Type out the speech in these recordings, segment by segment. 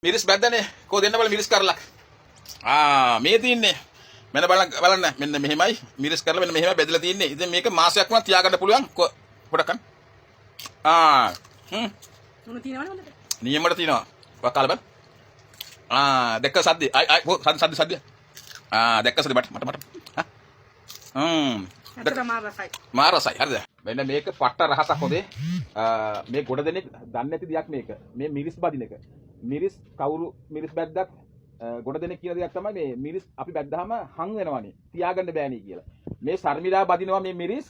මිරිස් බැද්දනේ කෝ දෙන්න බල මිරිස් කරලා මේ තියන්නේ මෙන්න බලන්න මෙන්න මෙහෙමයි මිරිස් කරලා මෙන්න මෙහෙමයි බෙදලා තියන්නේ ඉතින් මේක මාසයක් වුණා තියාගන්න පුළුවන් පොඩක් ගන්න උණු තියනවනේ හොඳට නියමකට තියනවා වකාල බං දැක්ක සද්ද සද්ද දැක්ක සද්ද මට අතට මාරසයි මාරසයි හරිද මෙන්න මේක පට්ට රහසක් හොදේ මේ ගොඩ දෙනෙක් දන්නේ නැති දෙයක් මේක මේ මිරිස් බදින එක මිරිස් කවුරු මිරිස් බැද්දක් ගොඩ දෙනෙක් කියන දෙයක් තමයි මේ මිරිස් අපි බැද්දාම හං වෙනවනේ තියාගන්න බෑනේ කියලා මේ ශර්මිලා බදිනවා මේ මිරිස්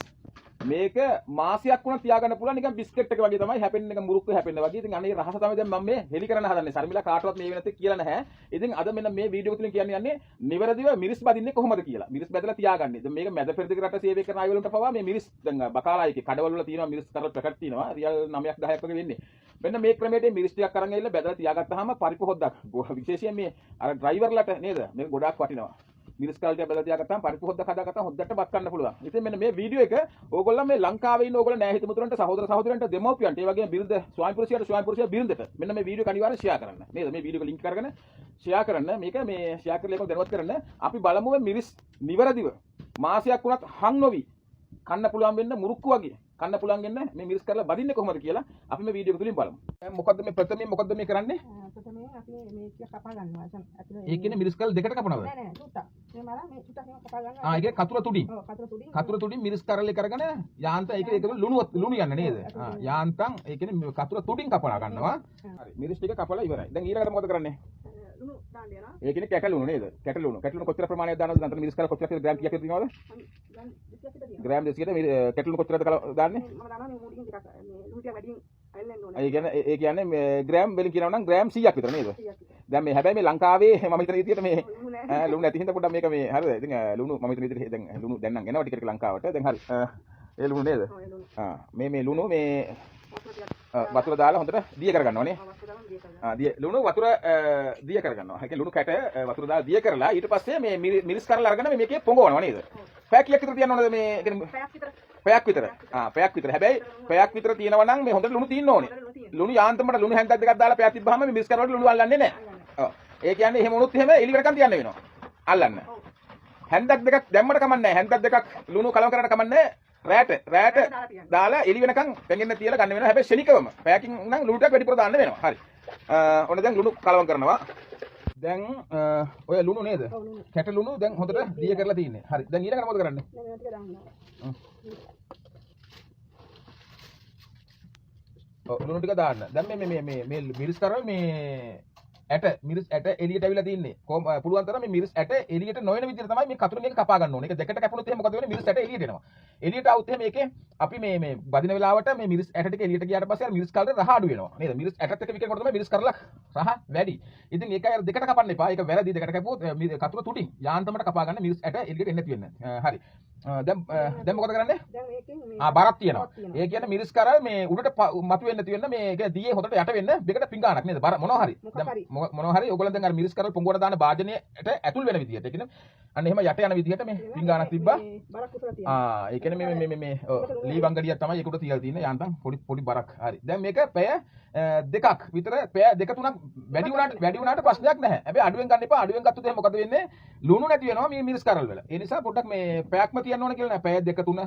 මේක මාසයක් වුණා තියාගන්න පුළුවන් නිකන් බිස්කට් එක වගේ තමයි හැපෙන්නේ නිකන් මුරුක්ක හැපෙන්නේ වගේ. ඉතින් අනේ රහස තමයි දැන් මම මේ හෙලි කරන්න හදන්නේ. ශර්මිලා කාටවත් මේ වෙනත් කියලා නැහැ. ඉතින් අද මෙන්න මේ වීඩියෝ තුලින් කියන්නේ නිවැරදිව මිරිස් බදින්නේ කොහොමද කියලා. මිරිස් බැදලා තියාගන්නේ. දැන් මේක මැද පෙරදිග රට සේවය කරන අය වලට පවා මේ මිරිස් දැන් බකාලායිකේ කඩවල වල තියෙනවා මිරිස් කරලා පැකට් තියෙනවා. රියල් 9ක් 10ක් වගේ වෙන්නේ. මෙන්න මේ ක්‍රමයට මිරිස් ටිකක් අරන් ඇවිල්ලා බැදලා තියාගත්තාම පරිප්පු හොද්දක්. විශේෂයෙන් මේ අර ඩ්‍රයිවර්ලට නේද? මේක ගොඩාක් වටිනවා. මිරිස් කාල්ටි බෙදලා තියාගත්තාම පරිප්පු හොද්දක් හදාගත්තාම හොද්දට බත් කන්න පුළුවන්. ඉතින් මෙන්න මේ වීඩියෝ එක ඕගොල්ලෝ මේ ලංකාවේ ඉන්න ඕගොල්ලෝ නෑ හිතමුතුරන්ට සහෝදරයන්ට දෙමව්පියන්ට ඒ වගේම බිරිඳ ස්වාමිපුරුෂයා බිරිඳට මෙන්න මේ වීඩියෝ එක අනිවාර්යෙන් ෂෙයා කරන්න. නේද? මේ වීඩියෝ එක ලින්ක් කරගෙන ෂෙයා කරන්න. මේක මේ ෂෙයා කරලා ඒක දැනුවත් කරන්න. අපි බලමු මේ මිරිස් නිවැරදිව මාසයක් වුණත් හං නොවි කන්න පුළුවන් වෙන්න මුරුක්කු වගේ කන්න පුළුවන් වෙන්න මේ මිරිස් කරලා බදින්නේ කොහොමද කියලා අපි මේ වීඩියෝ එක තුලින් බලමු. මොකද්ද මේ ප්‍රථමයෙන් මොකද්ද මේ කරන්නේ? ප්‍රථමයෙන් අපි මේ ටික කපා ගන්නවා. ඒ කියන්නේ මිරිස් කරලා දෙකට කපනවද? නෑ නෑ චුට්ටක්. මේ මල මේ චුට්ටක් එහෙම කපා ගන්නවා. ඒකේ කතුර තුඩින්. ඔව් කතුර තුඩින් මිරිස් කරලේ කරගෙන යාන්තම් ඒක ලුණු යන්න නේද? යාන්තම් ඒ කියන්නේ කතුර තුඩින් කපලා ගන්නවා. හරි මිරිස් ටික කපලා ඉවරයි. දැන් ඊළඟට මොකද කරන්නේ? ලුණු දාන්න යනවා. ඒ කියන්නේ කැටලුණු නේද? කැටලුණු කොච්චර ප්‍රමාණයක් දානවද? අන්තර මිරිස් කරලා කොච්චර ග්‍රෑම් කීයක් තියෙනවද? ග්‍රෑම් 200ට කැටලුණු කොච්චරද දාන්නේ? මම දන්නවා මේ මුඩින් ටිකක් මේ ලුණු ටික වැඩියෙන් අල්ලන්න ඕනේ. ඒ කියන්නේ මේ ග්‍රෑම් වලින් කියනවා නම් ග්‍රෑම් 100ක් විතර නේද? දැන් මේ හැබැයි මේ ලංකාවේ මම හිතන විදිහට මේ ලුණු නැති හින්දා පොඩ්ඩක් මේක මේ හරිද? ඉතින් ලුණු මම හිතන විදිහට දැන් ලුණු දැන් නම් එනවා ටික ටික ලංකාවට. දැන් හරි. ඒ ලුණු නේද? මේ ලුණු මේ වතුර දාලා හොඳට දිය කරගන්නවනේ. ලුණු වතුර දිය කරගන්නවා. ඒ කියන්නේ ලුණු කැට වතුර දාලා දිය කරලා ඊට පස්සේ මේ මිරිස් කරලා අරගෙන මේකේ පොඟවනවා නේද? පැයක් කීයක් විතර තියන්න ඕනද මේ පැයක් විතර. පැයක් විතර. හැබැයි පැයක් විතර තියෙනවා නම් මේ හොඳට ලුණු තියෙන්න ඕනේ. ලුණු යාන්තමට ලුණු හැන්දක් දෙකක් දාලා පැයක් තිබ්බහම මේ මිරිස් කරවලට ලුණු අල්ලන්නේ නැහැ. ඔව්. ඒ කියන්නේ එහෙම වුණොත් එහෙම එලි වෙනකන් තියන්න වෙනවා. අල්ලන්න. හැන්දක් දෙකක් දැම්මට කමන්නේ නැහැ. හැන්දක් දෙකක් ලුණු කලවම් කරලා කමන්නේ රැට දාලා එලි වෙනකන් පැගෙන්න තියලා ගන්න වෙනවා. හැබැයි ශනිකවම පැයකින් නම් ලුණු ටික වැඩිපුර දාන්න වෙනවා. හරි. ඔන්න දැන් ලුණු කලවම් කරනවා. දැන් ඔය ලුණු නේද? කැට ලුණු දැන් හොඳට දිය කරලා තියෙන්නේ. හරි. දැන් ඊළඟට මොකද කරන්නේ? මේ ටික දාන්නවා. ලුණු ටික දාන්න. දැන් මේ මිරිස් කරව මේ මිරිස් ඇට එළියට ඇවිල්ලා තින්නේ. පුළුවන් තරම් මේ මිරිස් ඇට එළියට නොයන විදිහට තමයි මේ කතුරු මේක කපා ගන්න ඕනේ. ඒක දෙකට කැපුණොත් එහෙනම් මොකද වෙන්නේ? මිරිස් ඇට එළියට එනවා. එළියට આવුත් එහෙනම් මේකේ අපි මේ බදින වෙලාවට මේ මිරිස් ඇට ටික එළියට ගියාට පස්සේ අර මිරිස් කලට රහ අඩු වෙනවා. නේද? මිරිස් ඇටත් එක්ක විකනකොට තමයි මිරිස් කරලා රහ වැඩි. ඉතින් ඒකයි අර දෙකට කපන්න එපා. ඒක වැරදි දෙකට කැපුවොත් කතුරු තුඩින් යාන්තමට කපා ගන්න මිරිස් ඇට එළියට එන්න තියෙන්නේ. හරි. දැන් මොකද කරන්නේ? දැන් මේකෙන් මේ බරක් තියෙනවා. ඒ කියන්නේ මිරිස් කරල් මේ උඩට මතු වෙන්න තියෙන්න මේක දියේ හොඳට යට වෙන්න දෙකට පිංගානක් නේද? බර මොනවා හරි. මොනවා හරි ඔයගොල්ලෝ දැන් අර මිරිස් කරල් පොඟුවට දාන භාජනයට ඇතුල් වෙන විදිහට. ඒ කියන්නේ අන්න එහෙම යට යන විදිහට මේ පිංගානක් තිබ්බා. බරක් උතර තියෙනවා. ඒ කියන්නේ මේ ලී වංගඩියක් තමයි ඒකට තියලා තියෙන්නේ. යාන්තම් පොඩි බරක්. හරි. දැන් මේක පැය දෙකක් විතර පැය දෙක තුනක් වැඩි වුණාට ප්‍රශ්නයක් නැහැ. හැබැයි අඩුවෙන් ගන්න එපා. අඩුවෙන් ගත්තොත් එහෙනම් මොකද වෙන්නේ? ලුණු නැති වෙනවා මේ මිරිස් කරල් වල. ඒ නිසා පොඩ්ඩක් මේ පැයක්ම තියන්න ඕන කියලා නෑ. පැය දෙක තුන.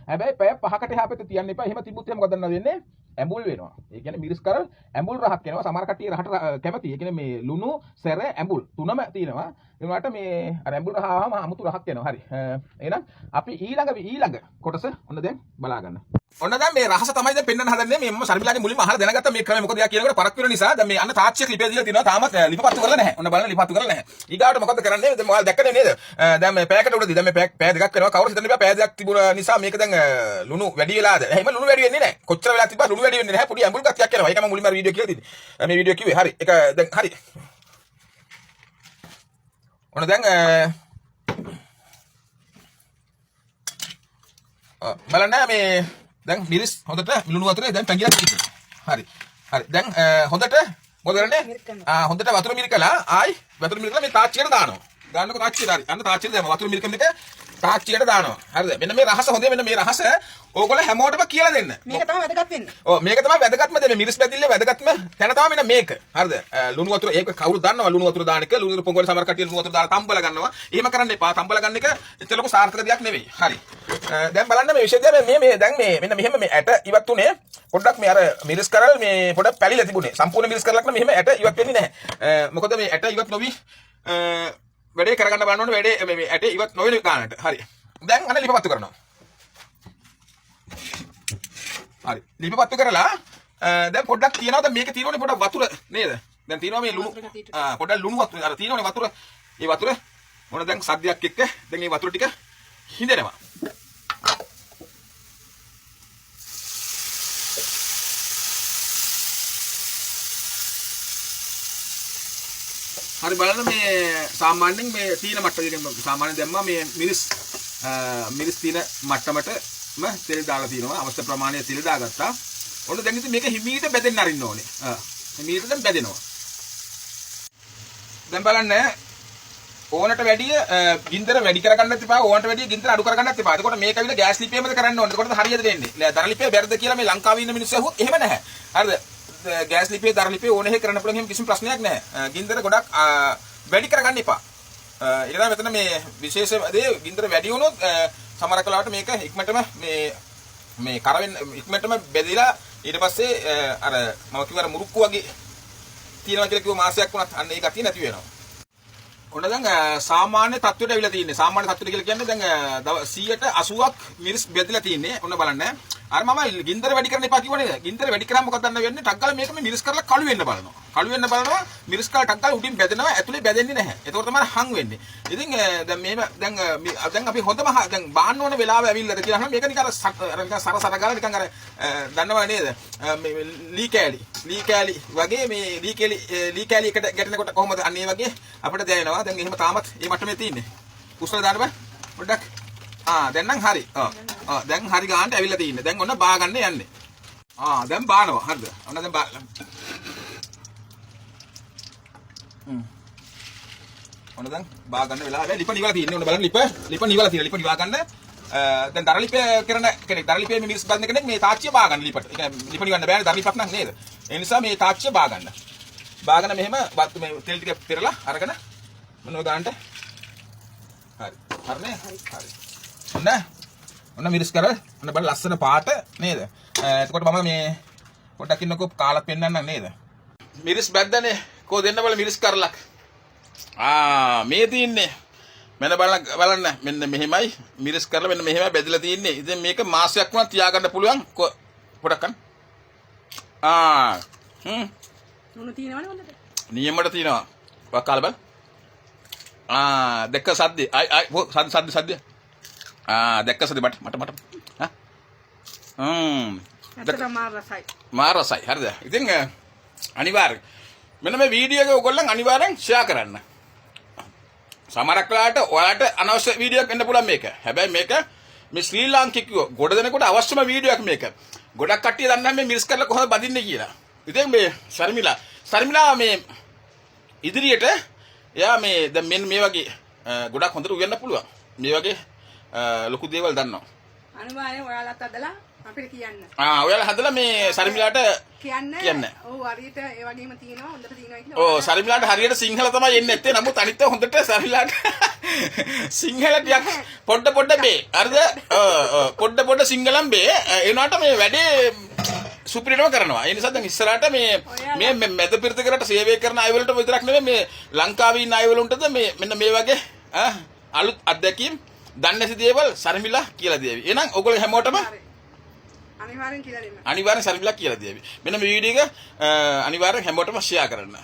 හැබැයි පැය 5කට එහා පැත්තේ තියන්න එපා. එහෙම තිබුත් එහෙනම් මොකද වෙන්නේ? ඇඹුල් වෙනවා. ඒ කියන්නේ මිරිස් කරල් ඇඹුල් රහක් වෙනවා. සමහර කට්ටිය රහට කැමති. ඒ කියන්නේ මේ ලුණු, සැර, ඇඹුල් තුනම තියෙනවා. ඒ වුණාට මේ අර ඇඹුල් රහ ආවම අමුතු රහක් වෙනවා. හරි. එහෙනම් අපි ඊළඟ කොටස ඔන්න දැන් බලා ගන්න. ඔන්න දැන් මේ රහස තමයි දැන් පෙන්වන්න හදන්නේ. මේ මම ශර්මිලාගේ මුලින්ම අහලා දැනගත්තා මේ ක්‍රමය මොකද යා කියනකොට පරක් වෙන නිසා දැන් මේ අන්න තාක්ෂික ලිපිය දීලා තිනවා. තාමත් ලිපපත්තු කරලා නැහැ. ඔන්න බලන්න ලිපපත්තු කරලා නැහැ. ඊගාවට මොකද කරන්නේ? දැන් ඔයාලා දැක්කනේ නේද? දැන් මේ පැයකට උඩදී දැන් මේ පැය දෙකක් වෙනවා. කවුරු හිතන්නේ බෑ පැය දෙකක් තිබුණ නිසා මේක දැන් ලුණු වැඩි වෙලාද? එහෙම ලුණු වැඩි වෙන්නේ නැහැ. කොච්චර වෙලා තිබ්බා ලුණු වැඩි වෙන්නේ නැහැ. පොඩි ඇඹුල් ගතියක් එනවා. ඒක මම මුලින්ම වීඩියෝ කියලා තින්නේ. මේ වීඩියෝ කිව්වේ. හරි. ඒක දැන් හරි. ඔන්න දැන් බලන්න මේ දැන් මිරිස් හොඳට ලුණු වතුරේ දැන් පැංගිලා තියෙනවා. හරි. දැන් හොඳට මොකද කරන්නේ? හොඳට වතුර මිරිකලා ආයි වතුර මිරිකලා මේ තාච්චියට දානවා. දාන්නකො තාච්චියට හරි. අන්න තාච්චියට දැම්ම වතුර මිරිකන එක තාච්චියට දානවා. හරිද? මෙන්න මේ රහස හොඳේ මෙන්න මේ රහස ඕගොල්ලෝ හැමෝටම කියලා දෙන්න. මේක තමයි වැදගත් වෙන්නේ. ඔව් මේක තමයි වැදගත්ම දේ. මේ මිරිස් පැතිල්ලේ වැදගත්ම තැන තමයි මෙන්න මේක. හරිද? ලුණු වතුර ඒක කවුරු දන්නවා ලුණු වතුර දාන එක. ලුණු වතුර පොඟවල සමහර කට්ටිය ලුණු වතුර දාලා තම්බල ගන්නවා. එහෙම කරන්න එපා. තම්බල ගන්න එක එච්චර ලොකු සාර්ථක දෙයක් නෙවෙයි. හරි. දැන් බලන්න මේ විශේෂයෙන් මේ දැන් මේ මෙන්න මෙහෙම මේ ඇට ඉවත් උනේ පොඩ්ඩක් මේ අර මිරිස් කරල් මේ පොඩක් පැලිලා තිබුණේ. සම්පූර්ණ මිරිස් කරලක් නම් මෙහෙම ඇට ඉවත් වෙන්නේ නැහැ. මොකද මේ ඇට ඉවත් නොවි වැඩේ කරගන්න බලන්න ඕනේ වැඩේ මේ ඇට ඉවත් නොවෙන ගානට. හරි. දැන් අන්න ලිපපත්තු කරනවා. හරි. ලිපපත්තු කරලා දැන් පොඩ්ඩක් තියනවාද මේකේ තියෙනවනේ පොඩක් වතුර නේද? දැන් තියෙනවා මේ ලුණු පොඩක් ලුණු වතුර අර තියෙනවනේ වතුර. ඒ වතුර මොන දැන් සද්දයක් එක්ක දැන් මේ වතුර ටික හිඳෙනවා. හරි බලන්න මේ සාමාන්‍යයෙන් මේ තීන මට්ටමකින් සාමාන්‍යයෙන් දැම්මා මේ මිරිස් තීන මට්ටමටම තෙල් දාලා තිනවා අවශ්‍ය ප්‍රමාණය තෙල් දාගත්තා. ඔන්න දැන් ඉතින් මේක හිමීට බෙදෙන්න අරින්න ඕනේ. හිමීට දැන් බෙදෙනවා. දැන් බලන්න ඕනට වැඩිය ගින්දර වැඩි කරගන්නත් එපා ඕනට වැඩිය ගින්දර අඩු කරගන්නත් එපා. එතකොට මේක ඇවිල්ලා ගෑස් ලිපේමද කරන්න ඕනේ. එතකොට හරියට දෙන්නේ. දර ලිපේ බැරිද කියලා මේ ලංකාවේ ඉන්න මිනිස්සු අහුවොත් එහෙම නැහැ. හරිද? ගෑස් ලිපේ දර ලිපේ ඕනේ හේ කරන්න පුළුවන් එහෙම කිසිම ප්‍රශ්නයක් නැහැ. ගින්දර ගොඩක් වැඩි කරගන්න එපා. ඒක තමයි මෙතන මේ විශේෂ දේ ගින්දර වැඩි වුණොත් සමහර කලාවට මේක ඉක්මනටම මේ කරවෙන් ඉක්මනටම බෙදලා ඊට පස්සේ අර මම කිව්වා මුරුක්කු වගේ තියෙනවා කියලා කිව්ව මාසයක් වුණත් අන්න ඒ ගතිය නැති වෙනවා. ඔන්න දැන් සාමාන්‍ය තත්ත්වයට අවිලා තියෙන්නේ. සාමාන්‍ය තත්ත්වයට කියලා කියන්නේ දැන් 180ක් මිරිස් බෙදලා තියෙන්නේ. ඔන්න බලන්න. අර මම ගින්දර වැඩි කරන්න එපා කිව්වනේ. ගින්දර වැඩි කරාම මොකද දන්න වෙන්නේ? ටක් ගාලා මේක මේ මිරිස් කරලා කළු වෙන්න බලනවා. කළු වෙන්න බලනවා මිරිස් කරලා ටක් ගාලා උඩින් බෙදෙනවා. ඇතුලේ බෙදෙන්නේ නැහැ. ඒකෝර තමයි හං වෙන්නේ. ඉතින් දැන් මේව දැන් අපි හොඳම දැන් බාන්න ඕන වෙලාව ඇවිල්ලාද කියලා අහනවා. මේක නිකන් අර නිකන් සර ගාලා නිකන් අර දන්නව නේද? මේ ලී කෑලි වගේ මේ ලී කෑලි එකට ගැටෙනකොට කොහොමද අන්න ඒ වගේ අපිට දැනෙනවා. දැන් එහෙම තාමත් මේ මට්ටමේ තියෙන්නේ. උස්සලා දාන්න බෑ. පොඩ්ඩක්. දැන් නම් හරි. දැන් හරි ගන්නට ඇවිල්ලා තියෙන්නේ. දැන් ඔන්න බා ගන්න යන්නේ. දැන් බානවා. හරිද? ඔන්න දැන් බා. ඔන්න දැන් බා ගන්න වෙලාව. ලිප නිවලා තියෙන්නේ. ඔන්න බලන්න ලිප නිවලා තියෙනවා. ලිප නිවා ගන්න. දැන් දර ලිප කරන කෙනෙක් දර ලිපේ මිරිස් බඳින කෙනෙක් මේ තාච්චිය බා ගන්න ලිපට. ඒ කියන්නේ ලිප නිවන්න බෑනේ දර ලිපක් නම් නේද? ඒ නිසා මේ තාච්චිය බා ගන්න. බාගෙන මෙහෙම මේ තෙල් ටික පෙරලා අරගෙන මොනව ගන්නට හරි හරිනේ හරි ඔන්න මිරිස් කරලා ඔන්න බලන්න ලස්සන පාට නේද එතකොට මම මේ පොඩ්ඩක් ඉන්නකෝ කාලා පෙන්නන්නම් නේද මිරිස් බැද්දනේ කෝ දෙන්න බල මිරිස් කරලක් මේ තියන්නේ මෙන්න බලන්න මෙන්න මෙහෙමයි මිරිස් කරලා මෙන්න මෙහෙමයි බෙදලා තියන්නේ ඉතින් මේක මාසයක් වුණා තියාගන්න පුළුවන් පොඩක් ගන්න ලුණු තියෙනවනේ හොඳට. නියමකට තියෙනවා. වක්කාල බල. දැක්ක සද්දේ. සද්ද. දැක්ක සද්දේ මට. ඇත්තටම මාර රසයි. හරිද? ඉතින් අනිවාර්යෙන් මෙන්න මේ වීඩියෝ එක ඔයගොල්ලන් අනිවාර්යෙන් ෂෙයා කරන්න. සමහරක් වෙලාවට ඔයාලට අනවශ්‍ය වීඩියෝ එකක් එන්න පුළුවන් මේක. හැබැයි මේක මේ ශ්‍රී ලාංකිකයෝ ගොඩ දෙනකොට අවශ්‍යම වීඩියෝ එකක් මේක. ගොඩක් කට්ටිය දන්නේ නැහැ මේ මිරිස් කරලා කොහොමද බදින්නේ කියලා. ඉතින් මේ ශර්මිලා මේ ඉදිරියට එයා මේ දැන් මෙන්න මේ වගේ ගොඩක් හොඳට උයන්න පුළුවන්. මේ වගේ ලොකු දේවල් දන්නවා. අනිවාර්යෙන් ඔයාලත් අදලා අපිට කියන්න. ඔයාලා හදලා මේ ශර්මිලාට කියන්න. ඔව් හරියට ඒ වගේම තියෙනවා හොඳට තියෙනවා කියලා. ඔව් ශර්මිලාට හරියට සිංහල තමයි එන්නේ නැත්තේ. නමුත් අනිත් ඒවා හොඳට ශර්මිලාට සිංහල ටිකක් පොඩ බේ. හරිද? පොඩ සිංහලම් බේ. ඒ වුණාට මේ වැඩේ සුපිරිටම කරනවා. ඒ නිසා දැන් ඉස්සරහට මේ මැද පිරිතකරට සේවය කරන අය වලට විතරක් නෙමෙයි මේ ලංකාවේ ඉන්න අය වලටද මේ මෙන්න මේ වගේ අලුත් අත්දැකීම් දන්නේ නැති දේවල් ශර්මිලා කියලා දෙවි. එහෙනම් ඔයගොල්ලෝ හැමෝටම අනිවාර්යෙන් කියලා දෙන්න. අනිවාර්යෙන් ශර්මිලා කියලා දෙවි. මෙන්න මේ වීඩියෝ එක අනිවාර්යෙන් හැමෝටම ෂෙයා කරන්න.